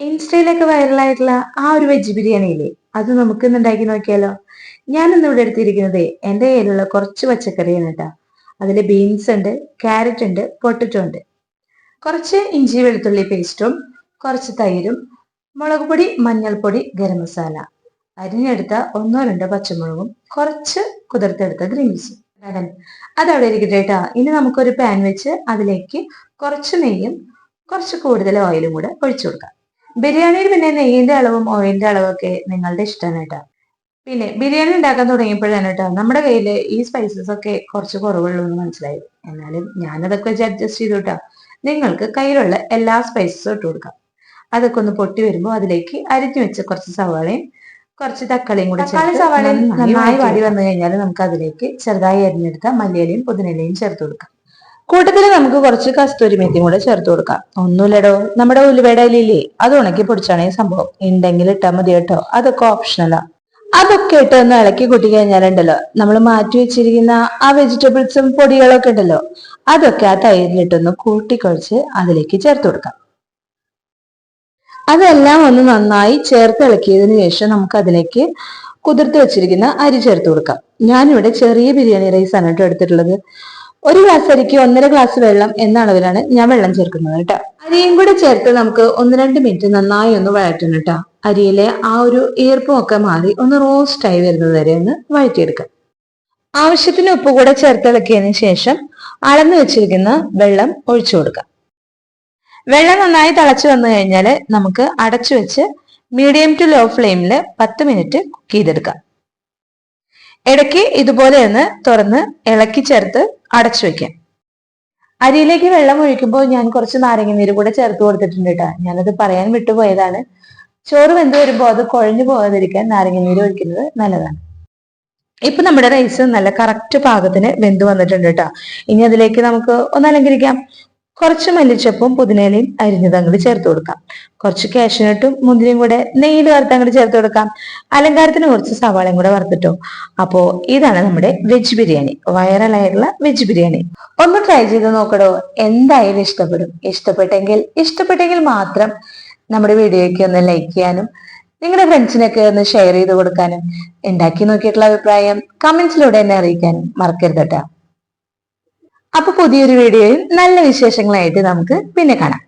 ഇൻസ്റ്റയിലൊക്കെ വൈറലായിട്ടുള്ള ആ ഒരു വെജ് ബിരിയാണിയില്ലേ, അത് നമുക്ക് ഇന്ന് ഉണ്ടാക്കി നോക്കിയാലോ. ഞാനിന്ന് ഇവിടെ എടുത്തിരിക്കുന്നത് എന്റെ കയ്യിലുള്ള കുറച്ച് പച്ചക്കറിയാണ് കേട്ടോ. അതില് ബീൻസ് ഉണ്ട്, ക്യാരറ്റ് ഉണ്ട്, പൊട്ടറ്റോ ഉണ്ട്, കുറച്ച് ഇഞ്ചി വെളുത്തുള്ളി പേസ്റ്റും, കുറച്ച് തൈരും, മുളക് പൊടി, മഞ്ഞൾപ്പൊടി, ഗരം മസാല, അരിഞ്ഞെടുത്ത ഒന്നോ രണ്ടോ പച്ചമുളകും, കുറച്ച് കുതിർത്തെടുത്ത ഗ്രീൻസും. അതവിടെ ഇരിക്കട്ടെ കേട്ടോ. ഇനി നമുക്കൊരു പാൻ വെച്ച് അതിലേക്ക് കുറച്ച് നെയ്യും കുറച്ച് കൂടുതൽ ഓയിലും കൂടെ ഒഴിച്ചു കൊടുക്കാം. ബിരിയാണിയിൽ പിന്നെ നെയ്യിന്റെ അളവും ഓയിലിന്റെ അളവും ഒക്കെ നിങ്ങളുടെ ഇഷ്ടമാണ് കേട്ടോ. പിന്നെ ബിരിയാണി ഉണ്ടാക്കാൻ തുടങ്ങിയപ്പോഴാണ് കേട്ടോ നമ്മുടെ കയ്യില് ഈ സ്പൈസസ് ഒക്കെ കുറച്ച് കുറവുള്ളൂ എന്ന് മനസ്സിലായത്. എന്നാലും ഞാനതൊക്കെ വെച്ച് അഡ്ജസ്റ്റ് ചെയ്തു കേട്ടോ. നിങ്ങൾക്ക് കയ്യിലുള്ള എല്ലാ സ്പൈസസും ഇട്ട് കൊടുക്കാം. അതൊക്കെ ഒന്ന് പൊട്ടി വരുമ്പോൾ അതിലേക്ക് അരിഞ്ഞു വെച്ച കുറച്ച് സവാളയും കുറച്ച് തക്കാളിയും കൂടെ സവാളയും നന്നായി വാടി വന്നു കഴിഞ്ഞാൽ നമുക്ക് അതിലേക്ക് ചെറുതായി അരിഞ്ഞെടുത്ത മല്ലിയിലയും പുതിനയിലയും ചേർത്ത് കൊടുക്കാം. കൂട്ടത്തിൽ നമുക്ക് കുറച്ച് കസ്തൂരി മെത്തിയും കൂടെ ചേർത്ത് കൊടുക്കാം. ഒന്നുമില്ലടോ, നമ്മുടെ ഉലുവയുടെ ഇലയില്ലേ, അത് ഉണക്കി പൊടിച്ചാണ് ഈ സംഭവം. ഉണ്ടെങ്കിൽ ഇട്ടാൽ മതി കേട്ടോ, അതൊക്കെ ഓപ്ഷണലാ. അതൊക്കെ ഇട്ട് ഒന്ന് ഇളക്കി കൂട്ടി കഴിഞ്ഞാലുണ്ടല്ലോ, നമ്മൾ മാറ്റി വെച്ചിരിക്കുന്ന ആ വെജിറ്റബിൾസും പൊടികളൊക്കെ ഉണ്ടല്ലോ, അതൊക്കെ ആ തൈരിലിട്ടൊന്ന് കൂട്ടിക്കുഴച്ച് അതിലേക്ക് ചേർത്ത് കൊടുക്കാം. അതെല്ലാം ഒന്ന് നന്നായി ചേർത്ത് ഇളക്കിയതിനു ശേഷം നമുക്ക് അതിലേക്ക് കുതിർത്ത് വെച്ചിരിക്കുന്ന അരി ചേർത്ത് കൊടുക്കാം. ഞാനിവിടെ ചെറിയ ബിരിയാണി റൈസ് ആണ് കേട്ടോ എടുത്തിട്ടുള്ളത്. ഒരു ഗ്ലാസ് അരിക്ക് 1.5 ഗ്ലാസ് വെള്ളം എന്ന അളവിലാണ് ഞാൻ വെള്ളം ചേർക്കുന്നത് കേട്ടോ. അരിയും കൂടെ ചേർത്ത് നമുക്ക് 1-2 മിനിറ്റ് നന്നായി ഒന്ന് വഴറ്റണം കേട്ടോ. അരിയിലെ ആ ഒരു ഈർപ്പം ഒക്കെ മാറി ഒന്ന് റോസ്റ്റ് ആയി വരുന്നത് വരെ ഒന്ന് വഴറ്റിയെടുക്കാം. ആവശ്യത്തിന് ഉപ്പ് കൂടെ ചേർത്തിളക്കിയതിനു ശേഷം അളന്നു വെച്ചിരിക്കുന്ന വെള്ളം ഒഴിച്ചു കൊടുക്കാം. വെള്ളം നന്നായി തിളച്ചു വന്നു കഴിഞ്ഞാൽ നമുക്ക് അടച്ചു വെച്ച് മീഡിയം ടു ലോ ഫ്ലെയിമിൽ 10 മിനിറ്റ് കുക്ക് ചെയ്തെടുക്കാം. ഇടയ്ക്ക് ഇതുപോലെ ഒന്ന് തുറന്ന് ഇളക്കി ചേർത്ത് അടച്ചു വെക്കാം. അരിയിലേക്ക് വെള്ളം ഒഴിക്കുമ്പോൾ ഞാൻ കുറച്ച് നാരങ്ങ നീര് കൂടെ ചേർത്ത് കൊടുത്തിട്ടുണ്ട് കേട്ടോ. ഞാനത് പറയാൻ വിട്ടുപോയതാണ്. ചോറ് വെന്ത് വരുമ്പോൾ അത് കുഴഞ്ഞു പോകാതിരിക്കാൻ നാരങ്ങ നീര് ഒഴിക്കുന്നത് നല്ലതാണ്. ഇപ്പൊ നമ്മുടെ റൈസ് നല്ല കറക്റ്റ് പാകത്തിന് വെന്ത് വന്നിട്ടുണ്ട് കേട്ടോ. ഇനി അതിലേക്ക് നമുക്ക് ഒന്ന് അലങ്കരിക്കാം. കുറച്ച് മല്ലിച്ചപ്പും പുതിനയിലയും അരിഞ്ഞത് അങ്ങോട്ട് ചേർത്ത് കൊടുക്കാം. കുറച്ച് കാഷ്യൂനട്ടും മുന്തിരിയും കൂടെ നെയ്യിൽ വറുത്ത് അങ്ങോട്ട് ചേർത്ത് കൊടുക്കാം. അലങ്കാരത്തിന് കുറച്ച് സവാളയും കൂടെ വറുത്തിട്ടോ. അപ്പോ ഇതാണ് നമ്മുടെ വെജ് ബിരിയാണി, വൈറലായിട്ടുള്ള വെജ് ബിരിയാണി. ഒന്ന് ട്രൈ ചെയ്ത് നോക്കടോ, എന്തായാലും ഇഷ്ടപ്പെടും. ഇഷ്ടപ്പെട്ടെങ്കിൽ മാത്രം നമ്മുടെ വീഡിയോയ്ക്ക് ഒന്ന് ലൈക്ക് ചെയ്യാനും നിങ്ങളുടെ ഫ്രണ്ട്സിനൊക്കെ ഒന്ന് ഷെയർ ചെയ്ത് കൊടുക്കാനും ഉണ്ടാക്കി നോക്കിയിട്ടുള്ള അഭിപ്രായം കമന്റ്സിലൂടെ എന്നെ അറിയിക്കാനും മറക്കരുത് കേട്ടോ. അപ്പൊ പുതിയൊരു വീഡിയോയിൽ നല്ല വിശേഷങ്ങളായിട്ട് നമുക്ക് പിന്നെ കാണാം.